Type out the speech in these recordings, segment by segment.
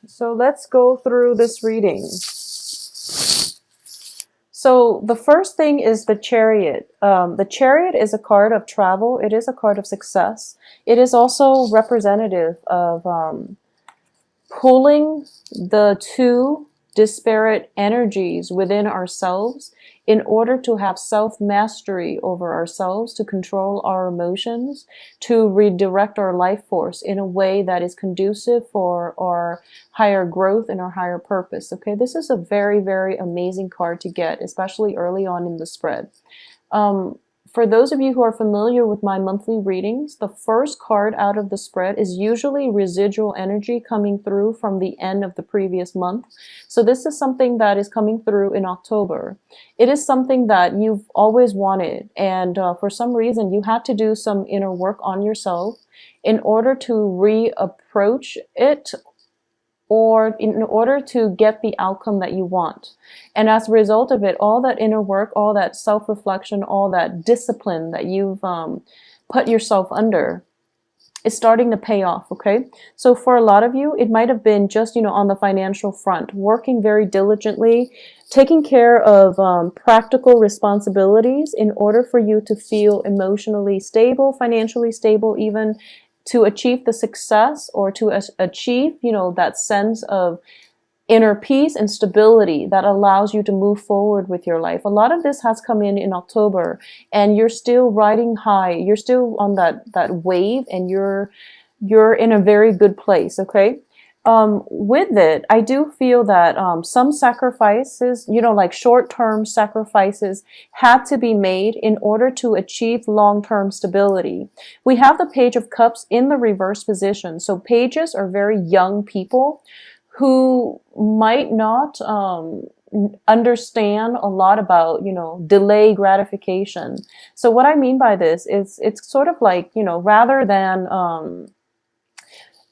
So let's go through this reading. So the first thing is the Chariot. The Chariot is a card of travel. It is a card of success. It is also representative of pulling the two disparate energies within ourselves in order to have self-mastery over ourselves, to control our emotions, to redirect our life force in a way that is conducive for our higher growth and our higher purpose. Okay, this is a very, very amazing card to get, especially early on in the spread. For those of you who are familiar with my monthly readings, the first card out of the spread is usually residual energy coming through from the end of the previous month. So this is something that is coming through in October. It is something that you've always wanted, and for some reason you had to do some inner work on yourself in order to reapproach it, or in order to get the outcome that you want. And as a result of it, all that inner work, all that self-reflection, all that discipline that you've put yourself under is starting to pay off, okay? So for a lot of you, it might have been just, on the financial front, working very diligently, taking care of practical responsibilities in order for you to feel emotionally stable, financially stable, even to achieve the success, or to achieve, that sense of inner peace and stability that allows you to move forward with your life. A lot of this has come in October, and you're still riding high. You're still on that wave, and you're in a very good place, okay? With it, I do feel that some sacrifices, like short-term sacrifices, had to be made in order to achieve long-term stability. We have the Page of Cups in the reverse position. So pages are very young people who might not understand a lot about, delay gratification. So what I mean by this is it's sort of like, rather than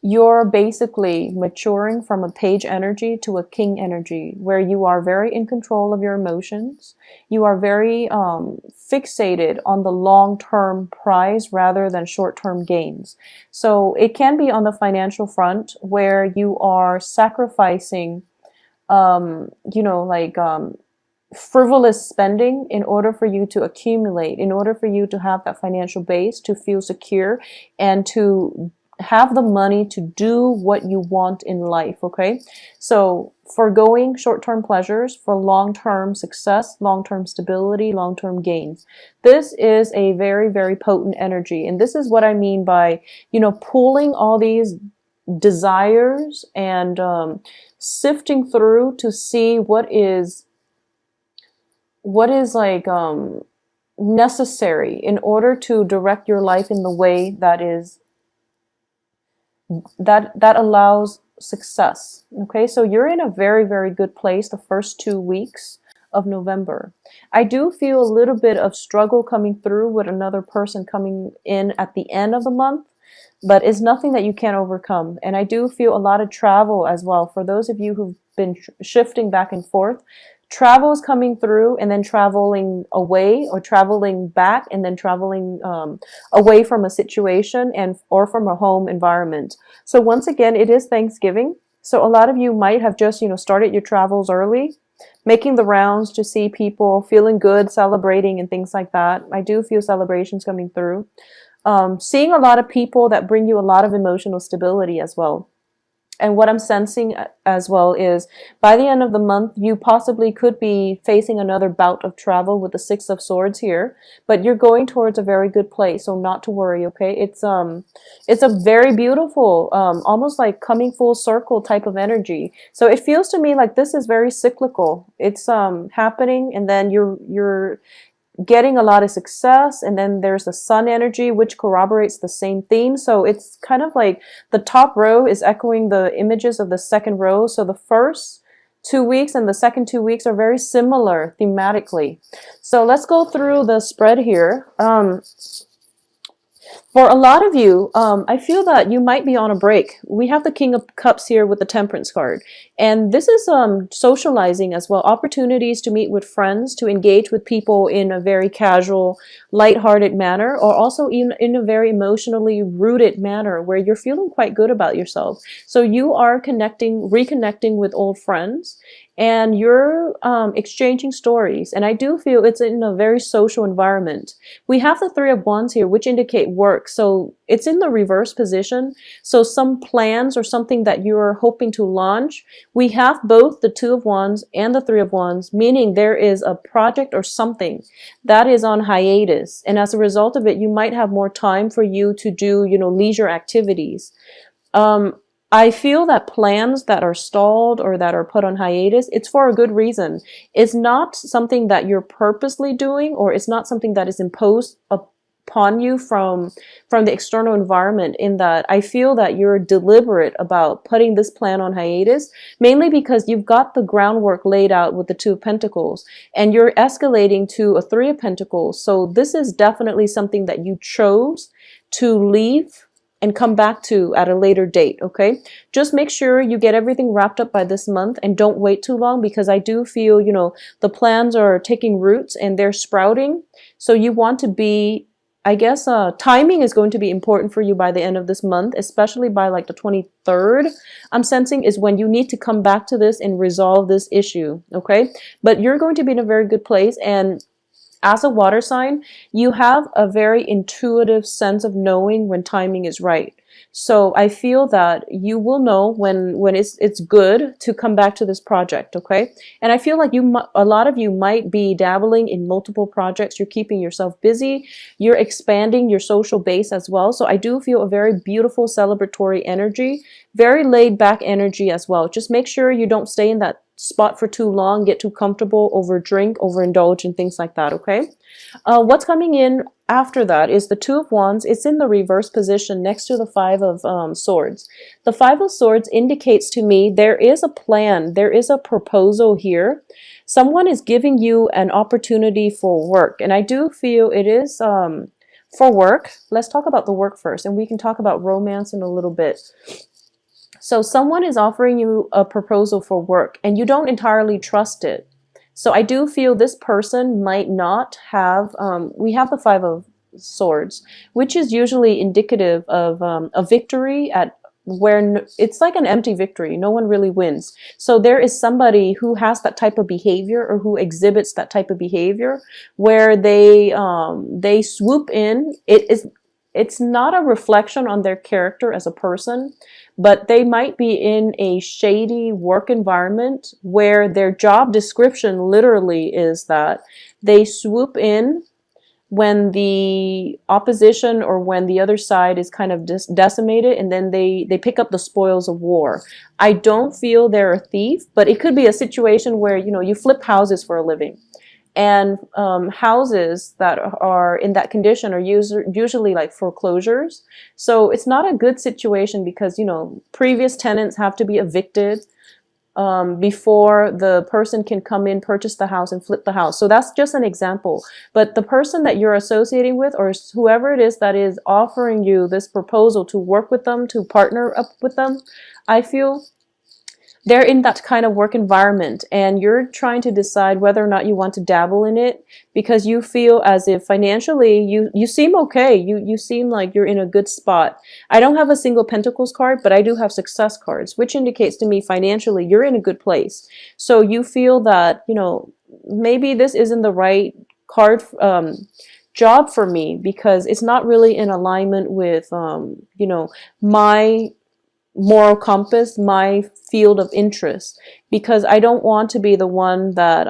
you're basically maturing from a page energy to a king energy, where you are very in control of your emotions. You are very fixated on the long-term prize rather than short-term gains. So it can be on the financial front, where you are sacrificing, frivolous spending in order for you to accumulate, in order for you to have that financial base, to feel secure, and to have the money to do what you want in life, okay? So foregoing short-term pleasures for long-term success, long-term stability, long-term gains. This is a very, very potent energy. And this is what I mean by, pulling all these desires and sifting through to see what is like necessary in order to direct your life in the way that is that allows success. Okay, so you're in a very, very good place the first 2 weeks of November. I do feel a little bit of struggle coming through with another person coming in at the end of the month, but it's nothing that you can't overcome. And I do feel a lot of travel as well. For those of you who've been shifting back and forth, travel is coming through, and then traveling away, or traveling back, and then traveling away from a situation and or from a home environment. So once again, it is Thanksgiving. So a lot of you might have just, started your travels early, making the rounds to see people, feeling good, celebrating, and things like that. I do feel celebrations coming through. Seeing a lot of people that bring you a lot of emotional stability as well. And what I'm sensing as well is, by the end of the month, you possibly could be facing another bout of travel with the Six of Swords here, but you're going towards a very good place, so not to worry, okay? It's a very beautiful, almost like coming full circle type of energy. So it feels to me like this is very cyclical. It's happening, and then you're getting a lot of success, and then there's the sun energy, which corroborates the same theme. So it's kind of like the top row is echoing the images of the second row. So the first 2 weeks and the second 2 weeks are very similar thematically. So let's go through the spread here. For a lot of you, I feel that you might be on a break. We have the King of Cups here with the Temperance card. And this is socializing as well. Opportunities to meet with friends, to engage with people in a very casual, lighthearted manner, or also in a very emotionally rooted manner where you're feeling quite good about yourself. So you are reconnecting with old friends, and you're exchanging stories. And I do feel it's in a very social environment. We have the Three of Wands here, which indicate work. So it's in the reverse position. So some plans or something that you're hoping to launch, we have both the Two of Wands and the Three of Wands, meaning there is a project or something that is on hiatus. And as a result of it, you might have more time for you to do, leisure activities. Um, I feel that plans that are stalled or that are put on hiatus, it's for a good reason. It's not something that you're purposely doing, or it's not something that is imposed upon you from the external environment. In that, I feel that you're deliberate about putting this plan on hiatus, mainly because you've got the groundwork laid out with the Two of Pentacles, and you're escalating to a Three of Pentacles. So this is definitely something that you chose to leave and come back to at a later date, okay? Just make sure you get everything wrapped up by this month and don't wait too long, because I do feel, the plans are taking roots and they're sprouting. So you want to be, I guess, timing is going to be important for you by the end of this month, especially by like the 23rd. I'm sensing is when you need to come back to this and resolve this issue, okay? But you're going to be in a very good place. And as a water sign, you have a very intuitive sense of knowing when timing is right. So I feel that you will know when it's good to come back to this project, okay? And I feel like a lot of you might be dabbling in multiple projects. You're keeping yourself busy. You're expanding your social base as well. So I do feel a very beautiful celebratory energy, very laid back energy as well. Just make sure you don't stay in that spot for too long, get too comfortable, overdrink, overindulge, and things like that, okay? What's coming in after that is the Two of Wands. It's in the reverse position next to the Five of Swords. The Five of Swords indicates to me there is a plan, there is a proposal here. Someone is giving you an opportunity for work, and I do feel it is for work. Let's talk about the work first, and we can talk about romance in a little bit. So someone is offering you a proposal for work and you don't entirely trust it. So I do feel this person might not have, we have the Five of Swords, which is usually indicative of a victory at where it's like an empty victory. No one really wins. So there is somebody who has that type of behavior, or who exhibits that type of behavior, where they swoop in. It's not a reflection on their character as a person, but they might be in a shady work environment where their job description literally is that they swoop in when the opposition or when the other side is kind of decimated, and then they pick up the spoils of war. I don't feel they're a thief, but it could be a situation where, you flip houses for a living. And houses that are in that condition are usually like foreclosures. So it's not a good situation because, previous tenants have to be evicted before the person can come in, purchase the house, and flip the house. So that's just an example. But the person that you're associating with, or whoever it is that is offering you this proposal to work with them, to partner up with them, I feel they're in that kind of work environment, and you're trying to decide whether or not you want to dabble in it, because you feel as if financially you seem okay. You seem like you're in a good spot. I don't have a single Pentacles card, but I do have success cards, which indicates to me financially you're in a good place. So you feel that, maybe this isn't the right card job for me, because it's not really in alignment with my moral compass, my field of interest, because I don't want to be the one that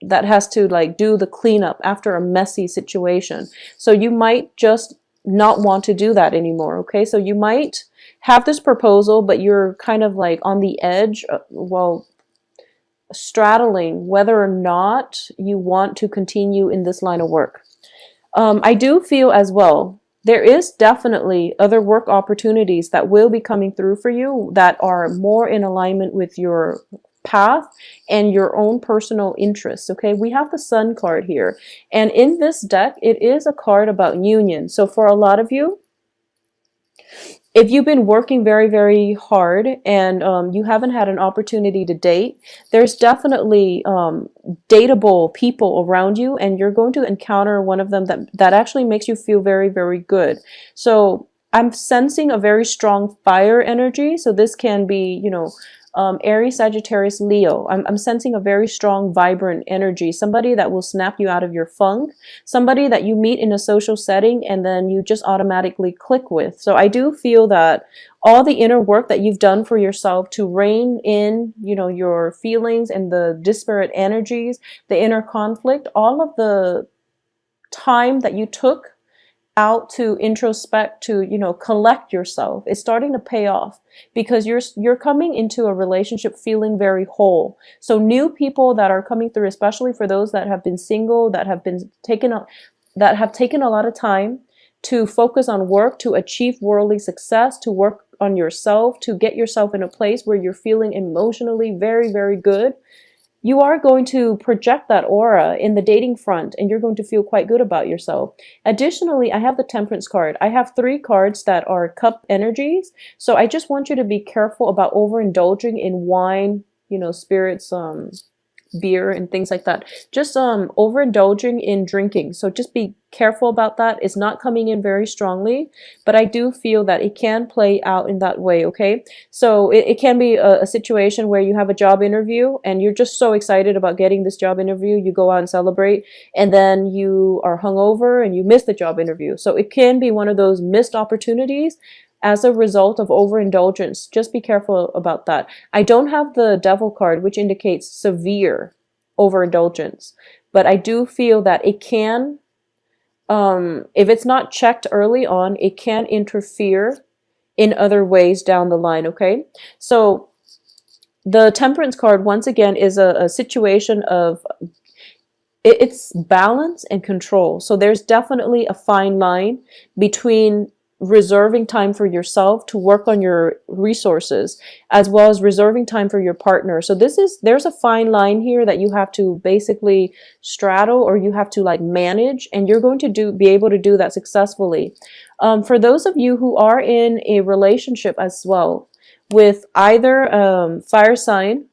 that has to like do the cleanup after a messy situation. So you might just not want to do that anymore, okay? So you might have this proposal, but you're kind of like on the edge, straddling whether or not you want to continue in this line of work. I do feel as well, there is definitely other work opportunities that will be coming through for you that are more in alignment with your path and your own personal interests. Okay, we have the Sun card here, and in this deck it is a card about union. So for a lot of you, if you've been working very, very hard and you haven't had an opportunity to date, there's definitely dateable people around you, and you're going to encounter one of them that actually makes you feel very, very good. So I'm sensing a very strong fire energy. So this can be, you know, Aries, Sagittarius, Leo. I'm sensing a very strong, vibrant energy. Somebody that will snap you out of your funk. Somebody that you meet in a social setting and then you just automatically click with. So I do feel that all the inner work that you've done for yourself to rein in, you know, your feelings and the disparate energies, the inner conflict, all of the time that you took out to introspect, to, you know, collect yourself, it's starting to pay off, because you're coming into a relationship feeling very whole. So new people that are coming through, especially for those that have been single, that have taken a lot of time to focus on work, to achieve worldly success, to work on yourself, to get yourself in a place where you're feeling emotionally very, very good. You are going to project that aura in the dating front, and you're going to feel quite good about yourself. Additionally, I have the Temperance card. I have 3 cards that are cup energies. So I just want you to be careful about overindulging in wine, you know, spirits, beer and things like that. Just overindulging in drinking. So just be careful about that. It's not coming in very strongly, but I do feel that it can play out in that way. Okay, so it can be a situation where you have a job interview and you're just so excited about getting this job interview, you go out and celebrate, and then you are hungover and you miss the job interview. So it can be one of those missed opportunities as a result of overindulgence. Just be careful about that. I don't have the Devil card, which indicates severe overindulgence, but I do feel that it can, if it's not checked early on, it can interfere in other ways down the line. Okay, so the Temperance card, once again, is a situation of it's balance and control. So there's definitely a fine line between reserving time for yourself to work on your resources, as well as reserving time for your partner. So there's a fine line here that you have to basically straddle, or you have to like manage, and you're going to be able to do that successfully. For those of you who are in a relationship as well with either fire sign,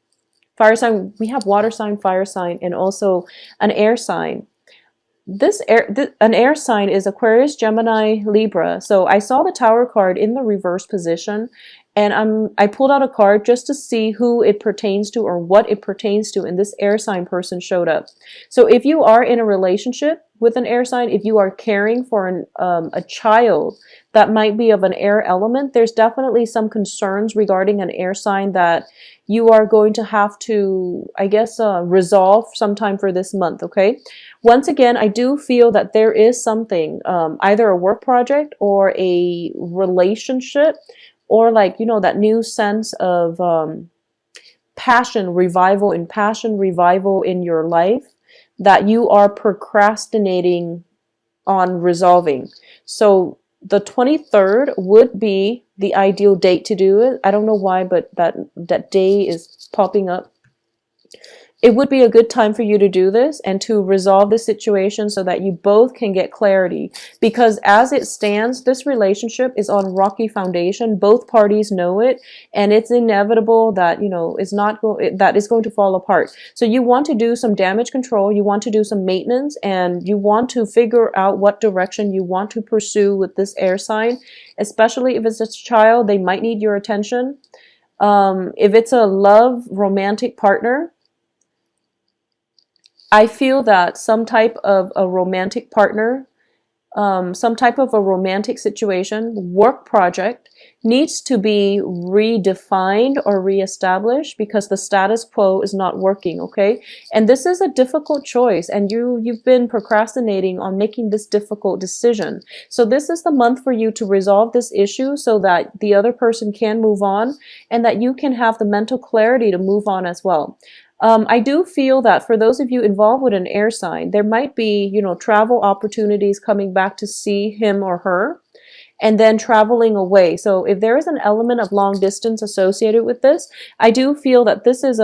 we have water sign, fire sign, and also an air sign. An air sign is Aquarius, Gemini, Libra. So I saw the Tower card in the reverse position, and I pulled out a card just to see who it pertains to or what it pertains to, and this air sign person showed up. So if you are in a relationship with an air sign, if you are caring for a child that might be of an air element, there's definitely some concerns regarding an air sign that you are going to have to, I guess, resolve sometime for this month. Okay, once again, I do feel that there is something, either a work project or a relationship, or like, you know, that new sense of passion revival in your life that you are procrastinating on resolving. So the 23rd would be the ideal date to do it. I don't know why, but that day is popping up. It would be a good time for you to do this and to resolve the situation so that you both can get clarity. Because as it stands, this relationship is on rocky foundation. Both parties know it, and it's inevitable that, you know, that is going to fall apart. So you want to do some damage control, you want to do some maintenance, and you want to figure out what direction you want to pursue with this air sign. Especially if it's a child, they might need your attention. If it's a love romantic partner, I feel that some type of a romantic partner, some type of a romantic situation, work project needs to be redefined or reestablished because the status quo is not working, okay? And this is a difficult choice, and you've been procrastinating on making this difficult decision. So this is the month for you to resolve this issue so that the other person can move on and that you can have the mental clarity to move on as well. I do feel that for those of you involved with an air sign, there might be, you know, travel opportunities coming back to see him or her. and then traveling away. So if there is an element of long distance associated with this, I do feel that this is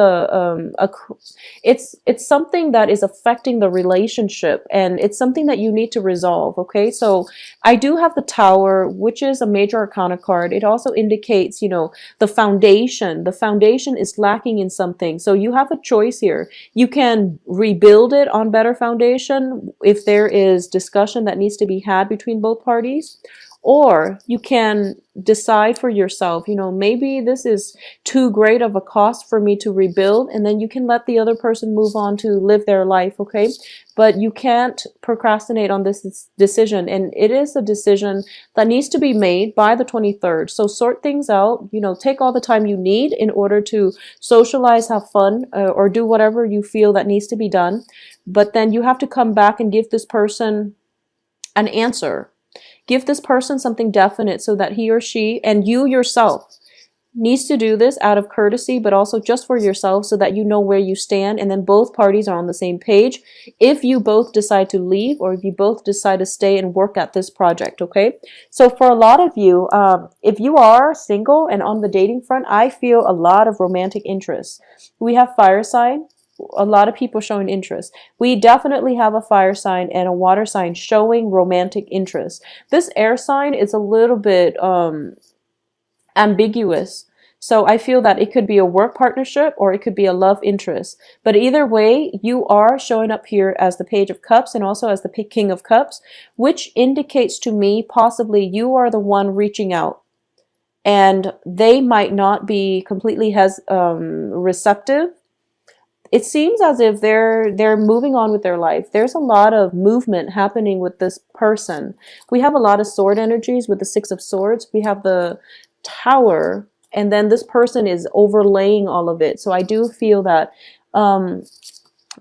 it's something that is affecting the relationship, and it's something that you need to resolve. Okay, so I do have the Tower, which is a major arcana card. It also indicates, the foundation. The foundation is lacking in something. So you have a choice here. You can rebuild it on better foundation if there is discussion that needs to be had between both parties. Or you can decide for yourself, maybe this is too great of a cost for me to rebuild, and then you can let the other person move on to live their life, okay? But you can't procrastinate on this decision, and it is a decision that needs to be made by the 23rd. So sort things out, take all the time you need in order to socialize, have fun, or do whatever you feel that needs to be done. But then you have to come back and give this person an answer. Give this person something definite so that he or she, and you yourself, needs to do this out of courtesy, but also just for yourself so that you know where you stand, and then both parties are on the same page if you both decide to leave or if you both decide to stay and work at this project, okay? So for a lot of you, if you are single and on the dating front, I feel a lot of romantic interest. We have fire sign. A lot of people showing interest. We definitely have a fire sign and a water sign showing romantic interest. This air sign is a little bit ambiguous. So I feel that it could be a work partnership or it could be a love interest. But either way, you are showing up here as the Page of Cups and also as the King of Cups, which indicates to me possibly you are the one reaching out. And they might not be completely receptive. It seems as if they're moving on with their life. There's a lot of movement happening with this person. We have a lot of sword energies with the Six of Swords. We have the Tower, and then this person is overlaying all of it. So I do feel that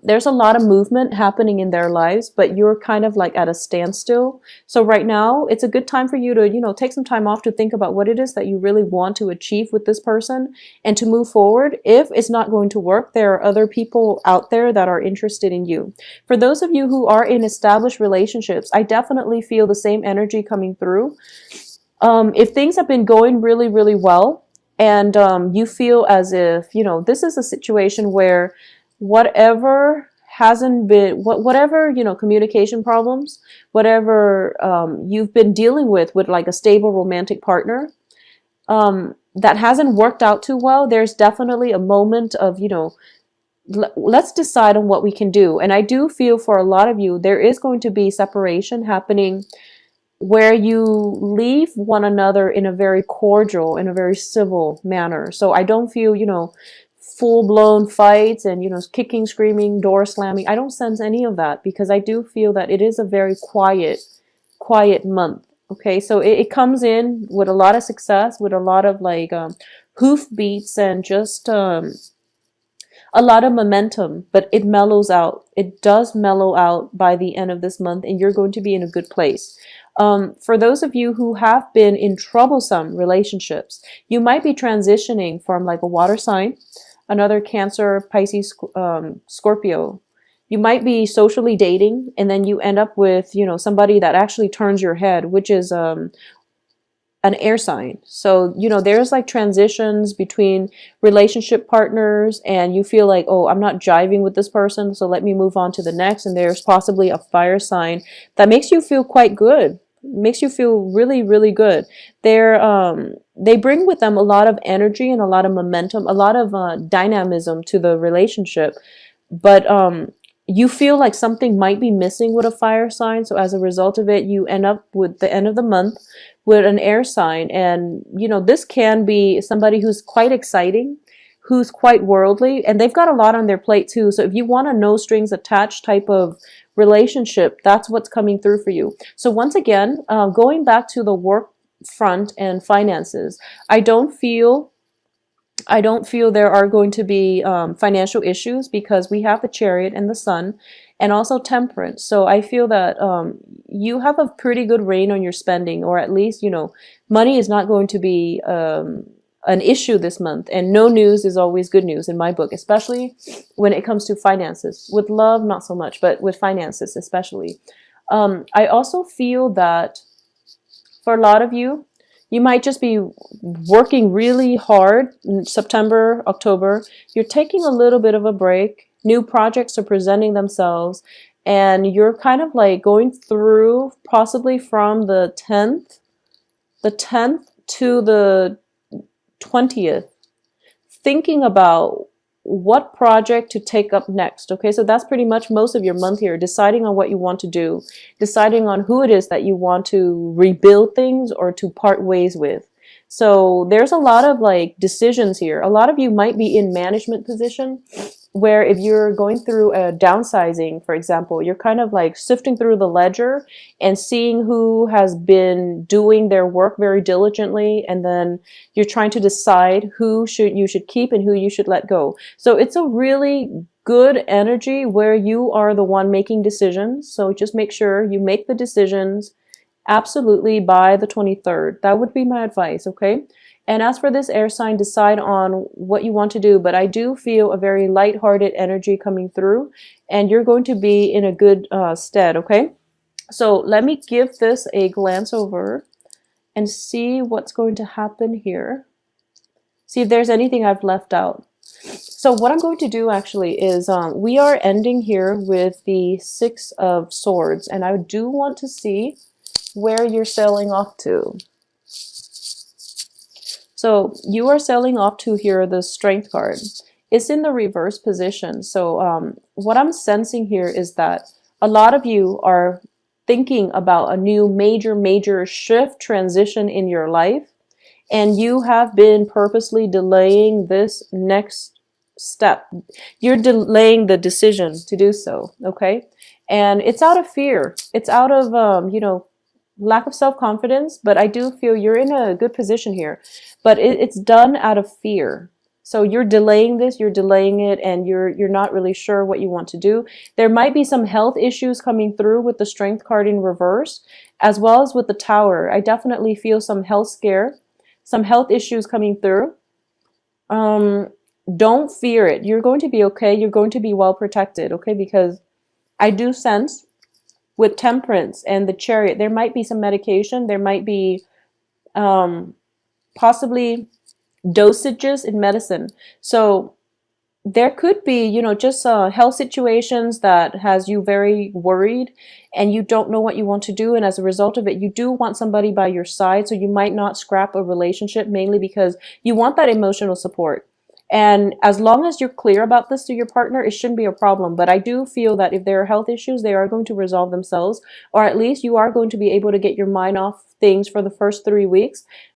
there's a lot of movement happening in their lives, but you're kind of like at a standstill. So right now, it's a good time for you to, take some time off to think about what it is that you really want to achieve with this person and to move forward. If it's not going to work, there are other people out there that are interested in you. For those of you who are in established relationships, I definitely feel the same energy coming through. If things have been going really, really well, and you feel as if, this is a situation where whatever hasn't been, whatever, communication problems, whatever you've been dealing with like a stable romantic partner, that hasn't worked out too well, there's definitely a moment of, let's decide on what we can do. And I do feel for a lot of you, there is going to be separation happening where you leave one another in a very cordial, in a very civil manner. So I don't feel, full-blown fights and, kicking, screaming, door slamming. I don't sense any of that because I do feel that it is a very quiet month. Okay, so it comes in with a lot of success, with a lot of like hoof beats and just a lot of momentum, but it mellows out. It does mellow out by the end of this month, and you're going to be in a good place. For those of you who have been in troublesome relationships, you might be transitioning from like a water sign, another Cancer, Pisces, Scorpio. You might be socially dating, and then you end up with, somebody that actually turns your head, which is an air sign. So, there's like transitions between relationship partners, and you feel like, oh, I'm not jiving with this person, so let me move on to the next. And there's possibly a fire sign that makes you feel quite good. Makes you feel really, really good. They bring with them a lot of energy and a lot of momentum, a lot of dynamism to the relationship. But you feel like something might be missing with a fire sign. So as a result of it, you end up with the end of the month with an air sign. And, this can be somebody who's quite exciting, who's quite worldly, and they've got a lot on their plate too. So if you want a no strings attached type of relationship, that's what's coming through for you. So once again, going back to the work front and finances, I don't feel there are going to be financial issues because we have the Chariot and the Sun and also Temperance. So I feel that you have a pretty good rein on your spending, or at least, money is not going to be an issue this month. And no news is always good news in my book, especially when it comes to finances. With love, not so much, but with finances especially. I also feel that For a lot of you, you might just be working really hard in September, October. You're taking a little bit of a break. New projects are presenting themselves, and you're kind of like going through possibly from the 10th to the 20th, thinking about what project to take up next. Okay, so that's pretty much most of your month here, deciding on what you want to do, deciding on who it is that you want to rebuild things or to part ways with. So there's a lot of like decisions here. A lot of you might be in management position where if you're going through a downsizing, for example, you're kind of like sifting through the ledger and seeing who has been doing their work very diligently, and then you're trying to decide who you should keep and who you should let go. So it's a really good energy where you are the one making decisions. So just make sure you make the decisions absolutely by the 23rd. That would be my advice, okay? And as for this air sign, decide on what you want to do. But I do feel a very lighthearted energy coming through, and you're going to be in a good stead, okay? So let me give this a glance over and see what's going to happen here. See if there's anything I've left out. So what I'm going to do actually is we are ending here with the Six of Swords, and I do want to see where you're sailing off to. So you are sailing off to here, the Strength card. It's in the reverse position. So what I'm sensing here is that a lot of you are thinking about a new major shift, transition in your life, and you have been purposely delaying this next step. You're delaying the decision to do so, okay? And it's out of fear. It's out of, you know, lack of self-confidence, but I do feel you're in a good position here. But it's done out of fear. So you're delaying this, you're delaying it, and you're not really sure what you want to do. There might be some health issues coming through with the Strength card in reverse, as well as with the Tower. I definitely feel some health scare, some health issues coming through. Don't fear it. You're going to be okay. You're going to be well protected, okay? Because I do sense with Temperance and the Chariot, there might be some medication. There might be possibly dosages in medicine. So there could be, you know, just health situations that has you very worried and you don't know what you want to do. And as a result of it, you do want somebody by your side. So you might not scrap a relationship, mainly because you want that emotional support. And as long as you're clear about this to your partner, it shouldn't be a problem. But I do feel that if there are health issues, they are going to resolve themselves, or at least you are going to be able to get your mind off things for the first 3 weeks.